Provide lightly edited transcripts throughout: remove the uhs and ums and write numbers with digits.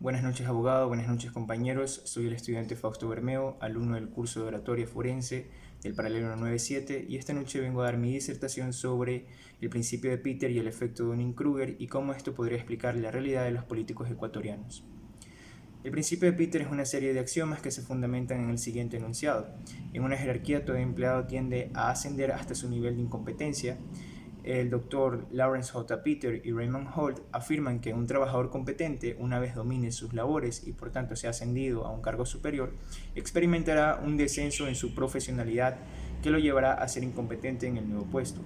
Buenas noches, abogado. Buenas noches, compañeros. Soy el estudiante Fausto Bermeo, alumno del curso de Oratoria Forense del Paralelo 97, y esta noche vengo a dar mi disertación sobre el principio de Peter y el efecto Dunning-Kruger y cómo esto podría explicar la realidad de los políticos ecuatorianos. El principio de Peter es una serie de axiomas que se fundamentan en el siguiente enunciado. En una jerarquía, todo empleado tiende a ascender hasta su nivel de incompetencia. El doctor Lawrence J. Peter y Raymond Holt afirman que un trabajador competente, una vez domine sus labores y por tanto sea ascendido a un cargo superior, experimentará un descenso en su profesionalidad que lo llevará a ser incompetente en el nuevo puesto.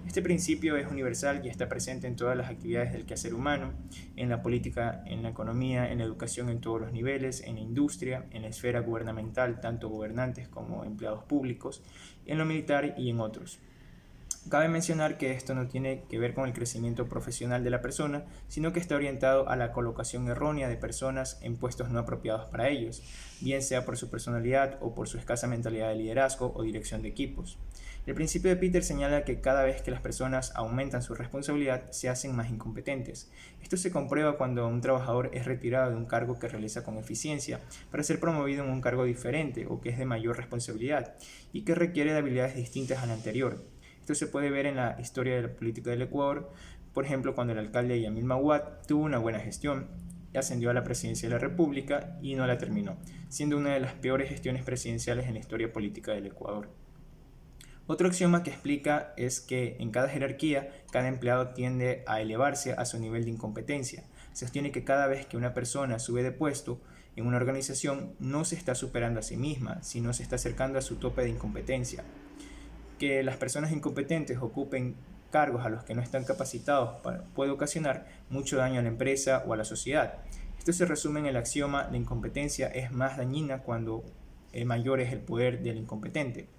Este principio es universal y está presente en todas las actividades del quehacer humano, en la política, en la economía, en la educación en todos los niveles, en la industria, en la esfera gubernamental, tanto gobernantes como empleados públicos, en lo militar y en otros. Cabe mencionar que esto no tiene que ver con el crecimiento profesional de la persona, sino que está orientado a la colocación errónea de personas en puestos no apropiados para ellos, bien sea por su personalidad o por su escasa mentalidad de liderazgo o dirección de equipos. El principio de Peter señala que cada vez que las personas aumentan su responsabilidad, se hacen más incompetentes. Esto se comprueba cuando un trabajador es retirado de un cargo que realiza con eficiencia para ser promovido en un cargo diferente o que es de mayor responsabilidad y que requiere de habilidades distintas a la anterior. Esto se puede ver en la historia de la política del Ecuador, por ejemplo, cuando el alcalde Yamil Mahuad tuvo una buena gestión, ascendió a la presidencia de la República y no la terminó, siendo una de las peores gestiones presidenciales en la historia política del Ecuador. Otro axioma que explica es que en cada jerarquía, cada empleado tiende a elevarse a su nivel de incompetencia. Se sostiene que cada vez que una persona sube de puesto en una organización, no se está superando a sí misma, sino se está acercando a su tope de incompetencia. Que las personas incompetentes ocupen cargos a los que no están capacitados puede ocasionar mucho daño a la empresa o a la sociedad. Esto se resume en el axioma: la incompetencia es más dañina cuando mayor es el poder del incompetente.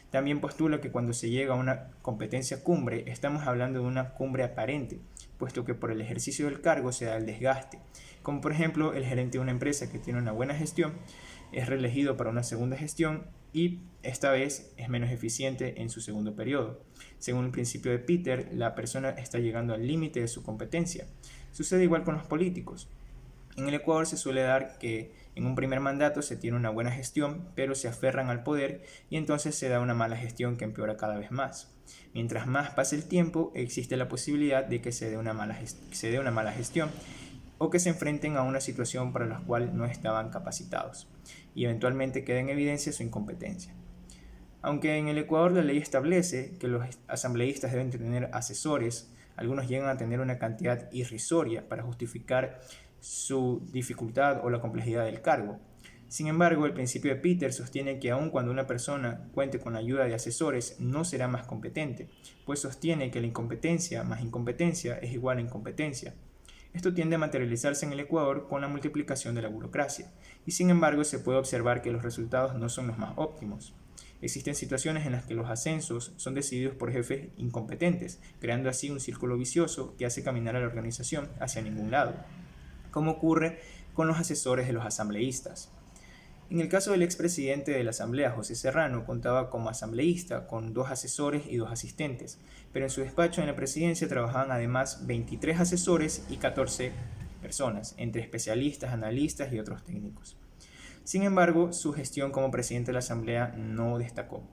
También postula que cuando se llega a una competencia cumbre, estamos hablando de una cumbre aparente, puesto que por el ejercicio del cargo se da el desgaste, como por ejemplo el gerente de una empresa que tiene una buena gestión, es reelegido para una segunda gestión y esta vez es menos eficiente en su segundo periodo. Según el principio de Peter, la persona está llegando al límite de su competencia. Sucede igual con los políticos. En el Ecuador se suele dar que en un primer mandato se tiene una buena gestión, pero se aferran al poder y entonces se da una mala gestión que empeora cada vez más. Mientras más pase el tiempo, existe la posibilidad de que se dé una mala gestión o que se enfrenten a una situación para la cual no estaban capacitados y eventualmente queda en evidencia su incompetencia. Aunque en el Ecuador la ley establece que los asambleístas deben tener asesores, algunos llegan a tener una cantidad irrisoria para justificar su dificultad o la complejidad del cargo. Sin embargo, el principio de Peter sostiene que aun cuando una persona cuente con la ayuda de asesores, no será más competente, pues sostiene que la incompetencia más incompetencia es igual a incompetencia. Esto tiende a materializarse en el Ecuador con la multiplicación de la burocracia, y sin embargo se puede observar que los resultados no son los más óptimos. Existen situaciones en las que los ascensos son decididos por jefes incompetentes, creando así un círculo vicioso que hace caminar a la organización hacia ningún lado, como ocurre con los asesores de los asambleístas. En el caso del expresidente de la Asamblea, José Serrano, contaba como asambleísta con 2 asesores y 2 asistentes, pero en su despacho en la presidencia trabajaban además 23 asesores y 14 personas, entre especialistas, analistas y otros técnicos. Sin embargo, su gestión como presidente de la Asamblea no destacó.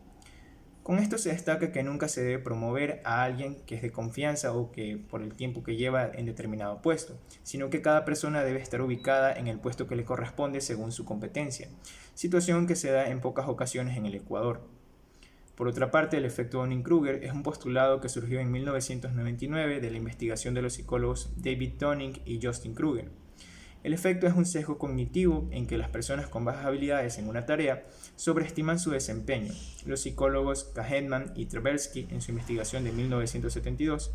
Con esto se destaca que nunca se debe promover a alguien que es de confianza o que por el tiempo que lleva en determinado puesto, sino que cada persona debe estar ubicada en el puesto que le corresponde según su competencia, situación que se da en pocas ocasiones en el Ecuador. Por otra parte, el efecto Dunning-Kruger es un postulado que surgió en 1999 de la investigación de los psicólogos David Dunning y Justin Kruger. El efecto es un sesgo cognitivo en que las personas con bajas habilidades en una tarea sobreestiman su desempeño. Los psicólogos Kahneman y Tversky, en su investigación de 1972,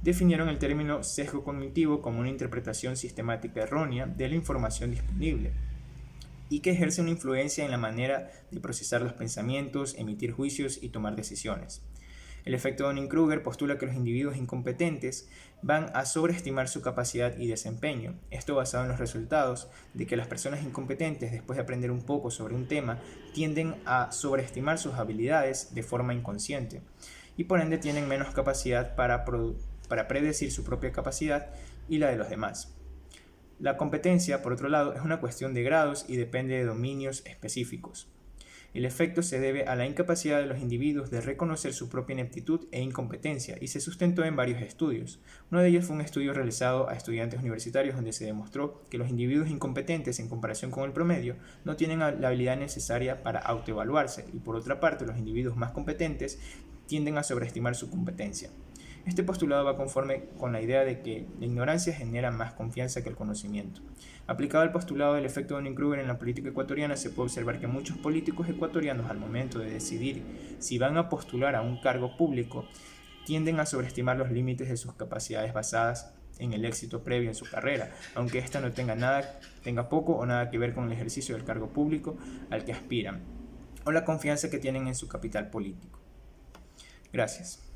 definieron el término sesgo cognitivo como una interpretación sistemática errónea de la información disponible y que ejerce una influencia en la manera de procesar los pensamientos, emitir juicios y tomar decisiones. El efecto Dunning-Kruger postula que los individuos incompetentes van a sobreestimar su capacidad y desempeño. Esto basado en los resultados de que las personas incompetentes, después de aprender un poco sobre un tema, tienden a sobreestimar sus habilidades de forma inconsciente y por ende tienen menos capacidad para predecir su propia capacidad y la de los demás. La competencia, por otro lado, es una cuestión de grados y depende de dominios específicos. El efecto se debe a la incapacidad de los individuos de reconocer su propia ineptitud e incompetencia y se sustentó en varios estudios. Uno de ellos fue un estudio realizado a estudiantes universitarios donde se demostró que los individuos incompetentes en comparación con el promedio no tienen la habilidad necesaria para autoevaluarse y por otra parte los individuos más competentes tienden a sobreestimar su competencia. Este postulado va conforme con la idea de que la ignorancia genera más confianza que el conocimiento. Aplicado al postulado del efecto Dunning-Kruger en la política ecuatoriana, se puede observar que muchos políticos ecuatorianos, al momento de decidir si van a postular a un cargo público, tienden a sobreestimar los límites de sus capacidades basadas en el éxito previo en su carrera, aunque ésta no tenga poco o nada que ver con el ejercicio del cargo público al que aspiran, o la confianza que tienen en su capital político. Gracias.